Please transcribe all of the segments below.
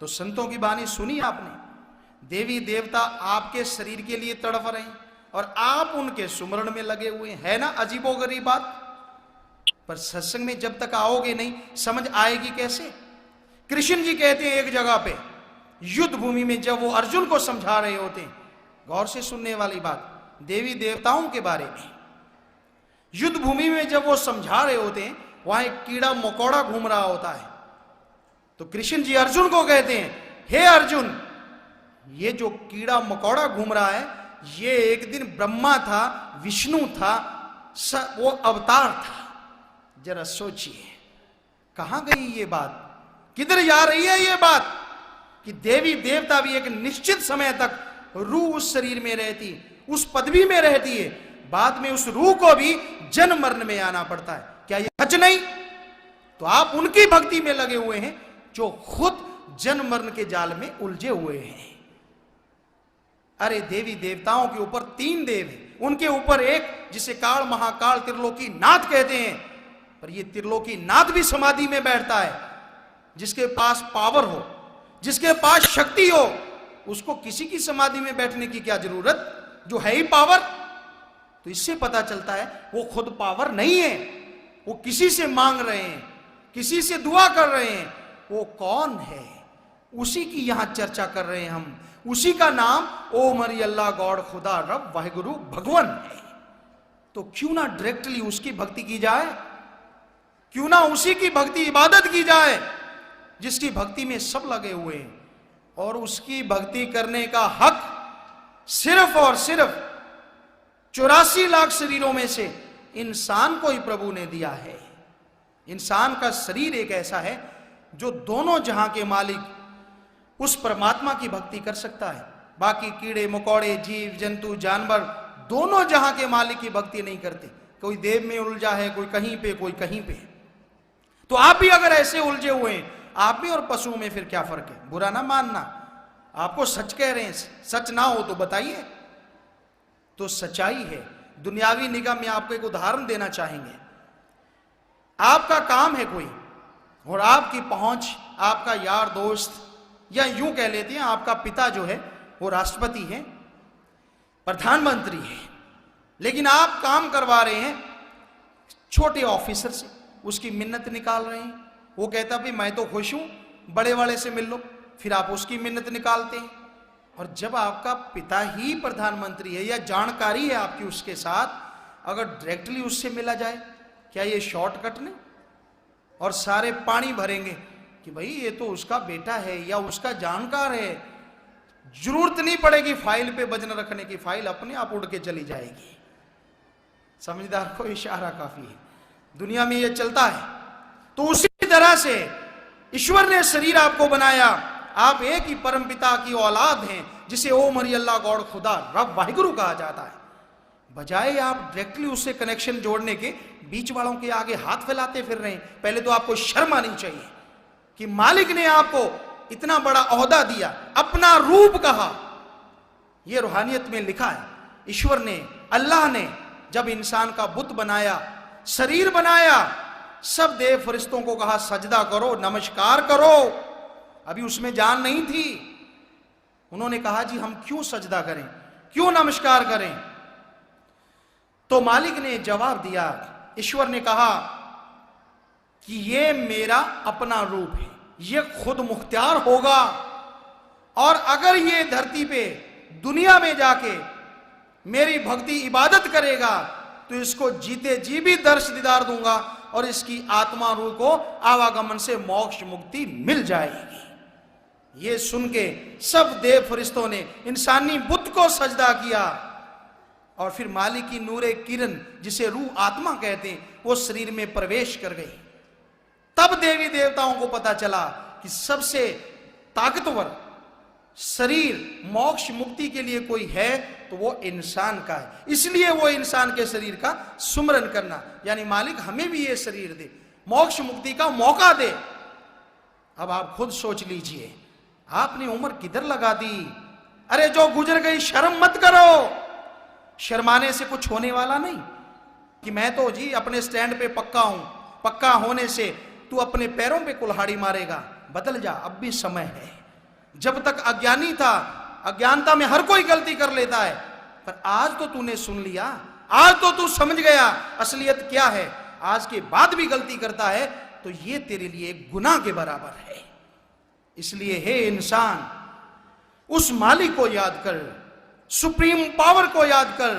तो संतों की वाणी सुनी आपने, देवी देवता आपके शरीर के लिए तड़फ रहे हैं और आप उनके सुमरण में लगे हुए हैं। है ना अजीबोगरीब बात? पर सत्संग में जब तक आओगे नहीं समझ आएगी कैसे? कृष्ण जी कहते हैं एक जगह पे युद्ध भूमि में जब वो अर्जुन को समझा रहे होते हैं, गौर से सुनने वाली बात, देवी देवताओं के बारे में युद्ध भूमि में जब वो समझा रहे होते हैं, वहां एक कीड़ा मकोड़ा घूम रहा होता है। तो कृष्ण जी अर्जुन को कहते हैं, हे अर्जुन, ये जो कीड़ा मकोड़ा घूम रहा है, ये एक दिन ब्रह्मा था, विष्णु था, वो अवतार था। जरा सोचिए कहां गई ये बात, किधर जा रही है ये बात कि देवी देवता भी एक निश्चित समय तक रूह उस शरीर में रहती, उस पदवी में रहती है, बाद में उस रूह को भी जन्म मरण में आना पड़ता है। क्या ये सच नहीं? तो आप उनकी भक्ति में लगे हुए हैं जो खुद जन्म मरण के जाल में उलझे हुए हैं। अरे देवी देवताओं के ऊपर 3 देव हैं, उनके ऊपर एक जिसे काल महाकाल त्रिलोकी नाथ कहते हैं, पर ये त्रिलोकी नाथ भी समाधि में बैठता है। जिसके पास पावर हो, जिसके पास शक्ति हो, उसको किसी की समाधि में बैठने की क्या जरूरत, जो है ही पावर। तो इससे पता चलता है वो खुद पावर नहीं है, वो किसी से मांग रहे हैं, किसी से दुआ कर रहे हैं। वो कौन है, उसी की यहां चर्चा कर रहे हैं हम। उसी का नाम ओम हरि अल्लाह गॉड खुदा रब वाहिगुरु भगवान है। तो क्यों ना डायरेक्टली उसकी भक्ति की जाए, क्यों ना उसी की भक्ति इबादत की जाए जिसकी भक्ति में सब लगे हुए हैं। और उसकी भक्ति करने का हक सिर्फ और सिर्फ 84 लाख शरीरों में से इंसान को ही प्रभु ने दिया है। इंसान का शरीर एक ऐसा है जो दोनों जहां के मालिक उस परमात्मा की भक्ति कर सकता है। बाकी कीड़े मकोड़े, जीव जंतु, जानवर दोनों जहां के मालिक की भक्ति नहीं करते। कोई देव में उलझा है, कोई कहीं पे, कोई कहीं पे। तो आप भी अगर ऐसे उलझे हुए हैं, आप भी और पशुओं में फिर क्या फर्क है? बुरा ना मानना, आपको सच कह रहे हैं, सच ना हो तो बताइए। तो सच्चाई है। दुनियावी निगाह में आपको एक उदाहरण देना चाहेंगे। आपका काम है कोई और आपकी पहुंच, आपका यार दोस्त, या यूं कह लेते हैं आपका पिता जो है वो राष्ट्रपति है, प्रधानमंत्री है, लेकिन आप काम करवा रहे हैं छोटे ऑफिसर से, उसकी मिन्नत निकाल रहे हैं। वो कहता भाई मैं तो खुश हूं, बड़े वाले से मिल लो, फिर आप उसकी मिन्नत निकालते हैं। और जब आपका पिता ही प्रधानमंत्री है या जानकारी है आपकी उसके साथ, अगर डायरेक्टली उससे मिला जाए, क्या ये शॉर्टकट नहीं? और सारे पानी भरेंगे कि भाई ये तो उसका बेटा है या उसका जानकार है, जरूरत नहीं पड़ेगी फाइल पे वजन रखने की, फाइल अपने आप उड़ के चली जाएगी। समझदार को इशारा काफी है, दुनिया में ये चलता है। तो उसी तरह से ईश्वर ने शरीर आपको बनाया, आप एक ही परम पिता की औलाद हैं जिसे ओम हरि अल्लाह गॉड खुदा रब वाहिगुरु कहा जाता है। बजाय आप डायरेक्टली उससे कनेक्शन जोड़ने के बीच वालों के आगे हाथ फैलाते फिर रहे हैं। पहले तो आपको शर्म आनी चाहिए कि मालिक ने आपको इतना बड़ा ओहदा दिया, अपना रूप कहा। यह रूहानियत में लिखा है, ईश्वर ने, अल्लाह ने जब इंसान का बुत बनाया, शरीर बनाया, सब देव फरिश्तों को कहा सजदा करो, नमस्कार करो। अभी उसमें जान नहीं थी। उन्होंने कहा जी हम क्यों सजदा करें, क्यों नमस्कार करें? तो मालिक ने जवाब दिया, ईश्वर ने कहा कि ये मेरा अपना रूप है, ये खुद मुख्तियार होगा, और अगर ये धरती पे दुनिया में जाके मेरी भक्ति इबादत करेगा तो इसको जीते जी भी दर्श दीदार दूंगा और इसकी आत्मा रूह को आवागमन से मोक्ष मुक्ति मिल जाएगी। ये सुन के सब देव फरिश्तों ने इंसानी बुत को सजदा किया और फिर मालिक की नूरे किरण, जिसे रूह आत्मा कहते हैं, वो शरीर में प्रवेश कर गई। तब देवी देवताओं को पता चला कि सबसे ताकतवर शरीर मोक्ष मुक्ति के लिए कोई है तो वो इंसान का है। इसलिए वो इंसान के शरीर का सुमरन करना, यानी मालिक हमें भी ये शरीर दे, मोक्ष मुक्ति का मौका दे। अब आप खुद सोच लीजिए, आपने उम्र किधर लगा दी? अरे जो गुजर गई शर्म मत करो। शर्माने से कुछ होने वाला नहीं कि मैं तो जी अपने स्टैंड पे पक्का हूं, पक्का होने से तू अपने पैरों पे कुल्हाड़ी मारेगा। बदल जा, अब भी समय है। जब तक अज्ञानी था, अज्ञानता में हर कोई गलती कर लेता है, पर आज तो तूने सुन लिया, आज तो तू समझ गया असलियत क्या है, आज के बाद भी गलती करता है तो ये तेरे लिए गुनाह के बराबर है। इसलिए हे इंसान, उस मालिक को याद कर, सुप्रीम पावर को याद कर,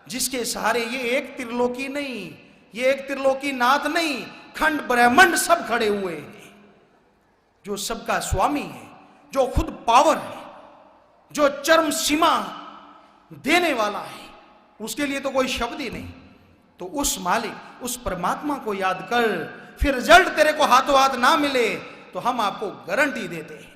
जिसके सहारे ये एक त्रिलोकी नहीं, ये एक त्रिलोकी नाथ नहीं, खंड ब्रह्मांड सब खड़े हुए हैं, जो सबका स्वामी है, जो खुद पावर है, जो चरम सीमा देने वाला है, उसके लिए तो कोई शब्द ही नहीं। तो उस मालिक, उस परमात्मा को याद कर, फिर रिजल्ट तेरे को हाथों हाथ ना मिले तो हम आपको गारंटी देते हैं